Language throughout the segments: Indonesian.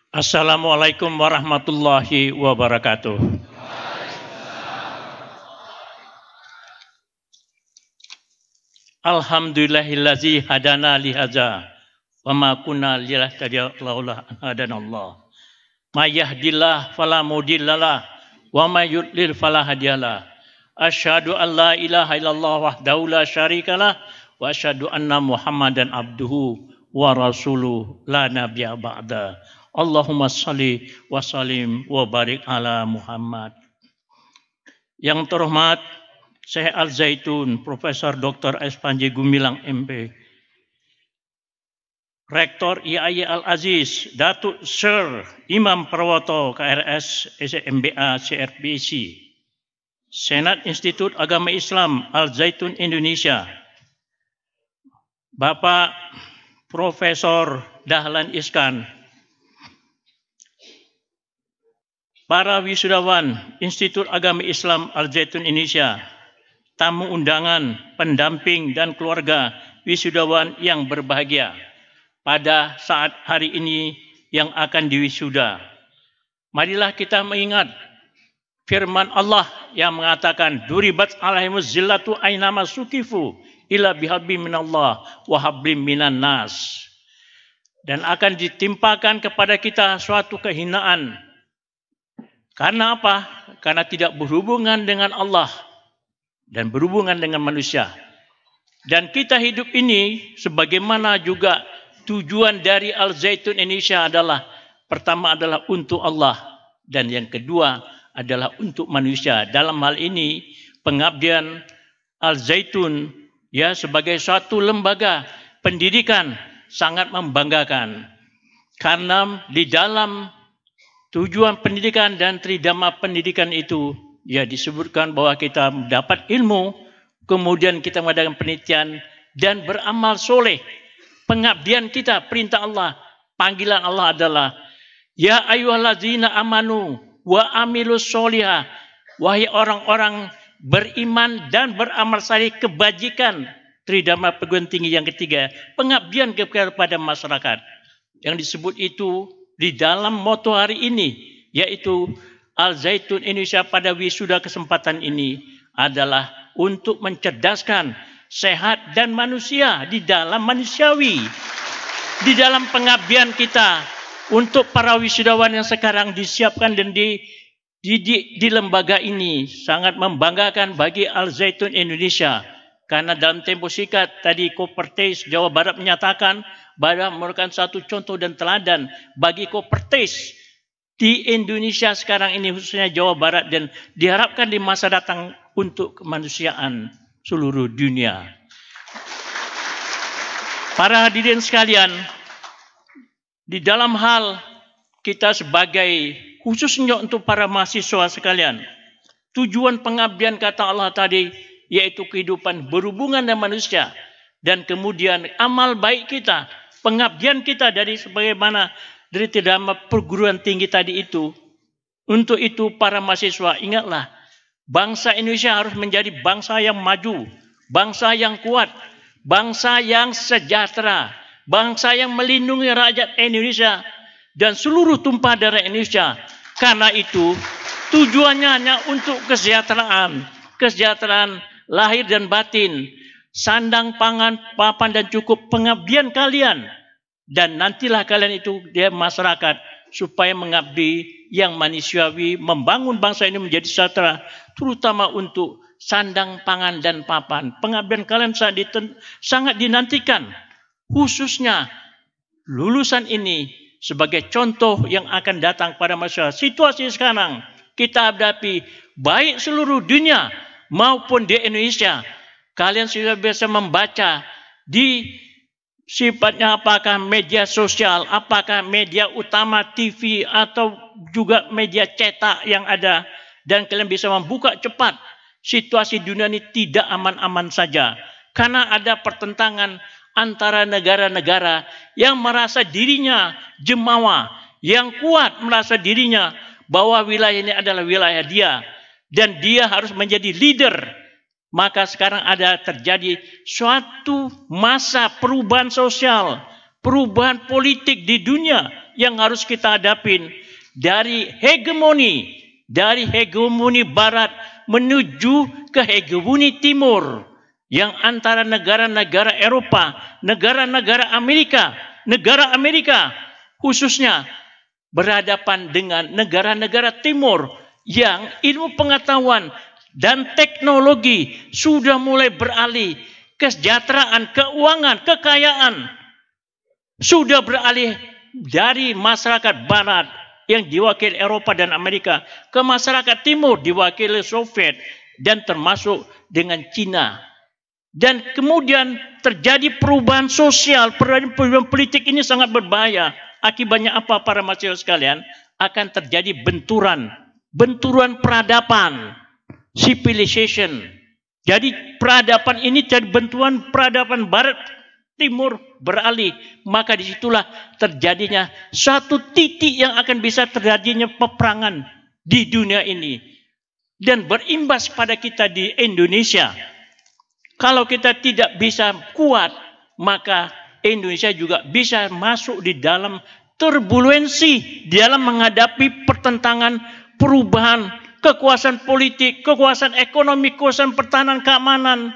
Assalamualaikum warahmatullahi wabarakatuh. Alhamdulillahillazi hadana lihaza wa ma kunna linahtadiya laula an hadanallah. May yahdihillahu fala mudhillalah wa may yudlil fala hadiyalah. Asyhadu an la ilaha illallah wahdahu la syarikalah wa asyhadu anna Muhammadan abduhu wa rasuluhu la nabiyya ba'da. Allahumma shalli wa sallim wa barik ala Muhammad. Yang terhormat Syekh Al-Zaitun Profesor Dr. S. Panji Gumilang MP, Rektor IAI Al-Aziz Datuk Sir Imam Prawoto KRS SMBA CRPC, Senat Institut Agama Islam Al-Zaitun Indonesia, Bapak Profesor Dahlan Iskan, para wisudawan Institut Agama Islam Al-Zaitun Indonesia, tamu undangan, pendamping dan keluarga wisudawan yang berbahagia pada saat hari ini yang akan diwisuda. Marilah kita mengingat firman Allah yang mengatakan duribat alaihimuz zillatu ainama sukifu ila bihablim minallah wa hablim minan nas. Dan akan ditimpakan kepada kita suatu kehinaan. Karena apa? Karena tidak berhubungan dengan Allah dan berhubungan dengan manusia. Dan kita hidup ini sebagaimana juga tujuan dari Al-Zaitun Indonesia adalah pertama adalah untuk Allah dan yang kedua adalah untuk manusia. Dalam hal ini pengabdian Al-Zaitun ya sebagai suatu lembaga pendidikan sangat membanggakan. Karena di dalam tujuan pendidikan dan tridharma pendidikan itu ya disebutkan bahwa kita mendapat ilmu, kemudian kita mengadakan penelitian dan beramal soleh. Pengabdian kita, perintah Allah, panggilan Allah adalah ya ayyuhallazina amanu wa amilus solihah. Wahai orang-orang beriman dan beramal saleh kebajikan. Tridharma perguruan tinggi yang ketiga, pengabdian kepada masyarakat. Yang disebut itu di dalam moto hari ini, yaitu Al-Zaitun Indonesia pada wisuda kesempatan ini adalah untuk mencerdaskan, sehat dan manusia di dalam manusiawi. Di dalam pengabdian kita untuk para wisudawan yang sekarang disiapkan dan di lembaga ini sangat membanggakan bagi Al-Zaitun Indonesia. Karena dalam tempo singkat tadi Kopertes Jawa Barat menyatakan bahwa merupakan satu contoh dan teladan bagi Kopertes di Indonesia sekarang ini khususnya Jawa Barat dan diharapkan di masa datang untuk kemanusiaan seluruh dunia. Para hadirin sekalian, di dalam hal kita sebagai khususnya untuk para mahasiswa sekalian, tujuan pengabdian kata Allah tadi yaitu kehidupan berhubungan dengan manusia dan kemudian amal baik kita, pengabdian kita dari sebagaimana dari tridharma perguruan tinggi tadi itu. Untuk itu para mahasiswa ingatlah, bangsa Indonesia harus menjadi bangsa yang maju, bangsa yang kuat, bangsa yang sejahtera, bangsa yang melindungi rakyat Indonesia dan seluruh tumpah darah Indonesia. Karena itu tujuannya hanya untuk kesejahteraan lahir dan batin, sandang, pangan, papan dan cukup, pengabdian kalian. Dan nantilah kalian itu dia masyarakat supaya mengabdi yang manusiawi, membangun bangsa ini menjadi sejahtera, terutama untuk sandang, pangan dan papan. Pengabdian kalian sangat dinantikan, khususnya lulusan ini sebagai contoh yang akan datang pada masa situasi sekarang kita hadapi baik seluruh dunia maupun di Indonesia. Kalian sudah biasa membaca di sifatnya apakah media sosial, apakah media utama TV atau juga media cetak yang ada. Dan kalian bisa membuka cepat. Situasi dunia ini tidak aman-aman saja. Karena ada pertentangan antara negara-negara yang merasa dirinya jemawa, yang kuat merasa dirinya bahwa wilayah ini adalah wilayah dia. Dan dia harus menjadi leader. Maka sekarang ada terjadi suatu masa perubahan sosial, perubahan politik di dunia yang harus kita hadapin dari hegemoni Barat menuju ke hegemoni Timur yang antara negara-negara Eropa, negara-negara Amerika khususnya berhadapan dengan negara-negara Timur yang ilmu pengetahuan dan teknologi sudah mulai beralih, kesejahteraan, keuangan, kekayaan sudah beralih dari masyarakat Barat yang diwakili Eropa dan Amerika ke masyarakat Timur diwakili Soviet dan termasuk dengan Cina. Dan kemudian terjadi perubahan sosial, perubahan politik ini sangat berbahaya. Akibatnya apa para mahasiswa sekalian? Akan terjadi benturan peradaban, civilization. Jadi peradaban ini jadi benturan peradaban Barat Timur beralih, maka disitulah terjadinya satu titik yang akan bisa terjadinya peperangan di dunia ini dan berimbas pada kita di Indonesia. Kalau kita tidak bisa kuat, maka Indonesia juga bisa masuk di dalam turbulensi di dalam menghadapi pertentangan perubahan kekuasaan politik, kekuasaan ekonomi, kekuasaan pertahanan keamanan,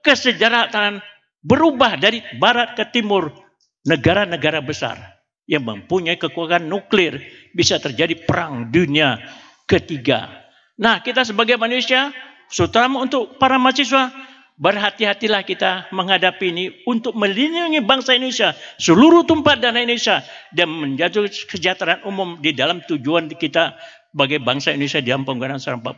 kesejahteraan berubah dari Barat ke Timur. Negara-negara besar yang mempunyai kekuatan nuklir bisa terjadi perang dunia ketiga. Nah, kita sebagai manusia, terutama untuk para mahasiswa, berhati-hatilah kita menghadapi ini untuk melindungi bangsa Indonesia, seluruh tumpah dana Indonesia, dan menjaga kesejahteraan umum di dalam tujuan kita sebagai bangsa Indonesia di dalam Pembangunan 45.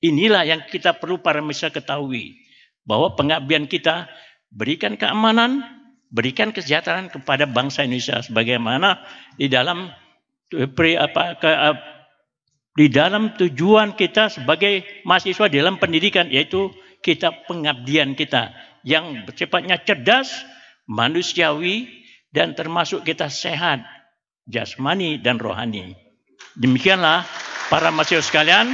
Inilah yang kita perlu para mahasiswa ketahui, bahwa pengabdian kita berikan keamanan, berikan kesejahteraan kepada bangsa Indonesia sebagaimana di dalam tujuan kita sebagai mahasiswa di dalam pendidikan, yaitu kita pengabdian kita yang bersifatnya cerdas, manusiawi, dan termasuk kita sehat jasmani dan rohani. Demikianlah para mahasiswa sekalian,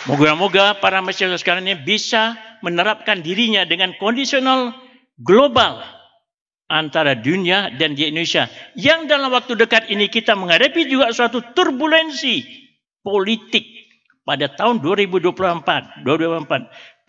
moga-moga para mahasiswa sekalian ini bisa menerapkan dirinya dengan kondisional global antara dunia dan di Indonesia, yang dalam waktu dekat ini kita menghadapi juga suatu turbulensi politik pada tahun 2024.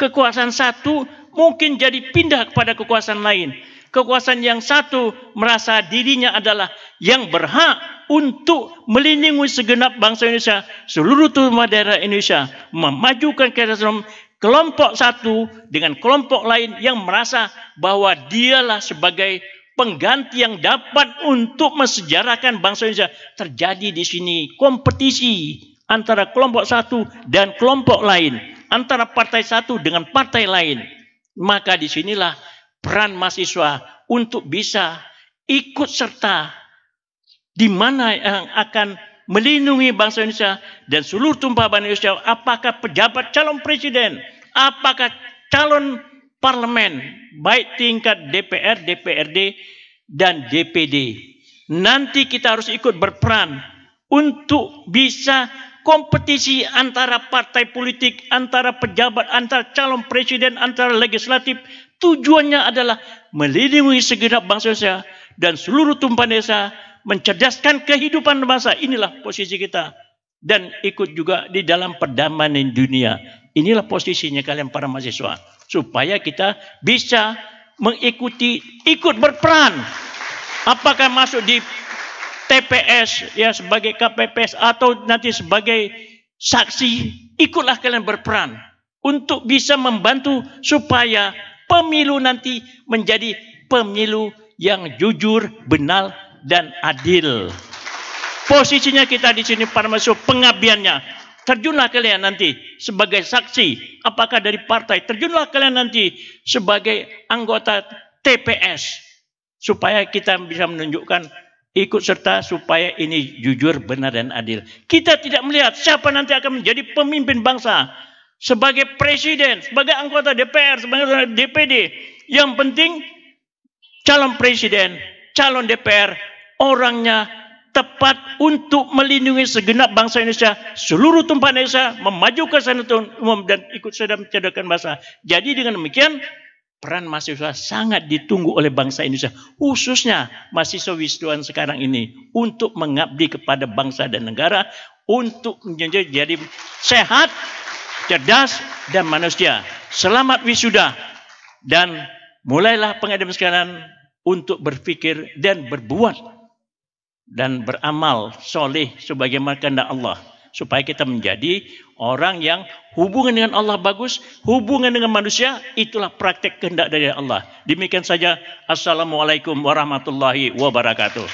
Kekuasaan satu mungkin jadi pindah kepada kekuasaan lain. Kekuasaan yang satu merasa dirinya adalah yang berhak untuk melindungi segenap bangsa Indonesia, seluruh tumpah daerah Indonesia, memajukan kesejahteraan kelompok satu dengan kelompok lain yang merasa bahwa dialah sebagai pengganti yang dapat untuk mensejarahkan bangsa Indonesia. Terjadi di sini kompetisi antara kelompok satu dan kelompok lain, antara partai satu dengan partai lain. Maka disinilah peran mahasiswa untuk bisa ikut serta di mana yang akan melindungi bangsa Indonesia dan seluruh tumpah bangsa Indonesia. Apakah pejabat calon presiden, apakah calon parlemen, baik tingkat DPR, DPRD, dan DPD. Nanti kita harus ikut berperan untuk bisa kompetisi antara partai politik, antara pejabat, antara calon presiden, antara legislatif. Tujuannya adalah melindungi segenap bangsa Indonesia dan seluruh tumpah desa, mencerdaskan kehidupan bangsa. Inilah posisi kita. Dan ikut juga di dalam perdamaian dunia. Inilah posisinya kalian para mahasiswa. Supaya kita bisa mengikuti, ikut berperan. Apakah masuk di TPS ya sebagai KPPS atau nanti sebagai saksi, ikutlah kalian berperan untuk bisa membantu supaya pemilu nanti menjadi pemilu yang jujur, benar, dan adil. Posisinya kita di sini para mahasiswa, pengabdiannya. Terjunlah kalian nanti sebagai saksi, apakah dari partai. Terjunlah kalian nanti sebagai anggota TPS. Supaya kita bisa menunjukkan ikut serta supaya ini jujur, benar, dan adil. Kita tidak melihat siapa nanti akan menjadi pemimpin bangsa. Sebagai presiden, sebagai anggota DPR, sebagai anggota DPD. Yang penting calon presiden, calon DPR, orangnya tepat untuk melindungi segenap bangsa Indonesia, seluruh tumpah Indonesia, memajukan kesejahteraan umum dan ikut serta mencerdaskan bangsa. Jadi dengan demikian peran mahasiswa sangat ditunggu oleh bangsa Indonesia, khususnya mahasiswa wisudaan sekarang ini, untuk mengabdi kepada bangsa dan negara, untuk menjadi sehat, cerdas, dan manusia. Selamat wisuda, dan mulailah pengabdian sekalian untuk berpikir dan berbuat dan beramal soleh sebagaimana kehendak Allah, supaya kita menjadi orang yang hubungan dengan Allah bagus, hubungan dengan manusia, itulah praktek kehendak dari Allah. Demikian saja. Assalamualaikum warahmatullahi wabarakatuh.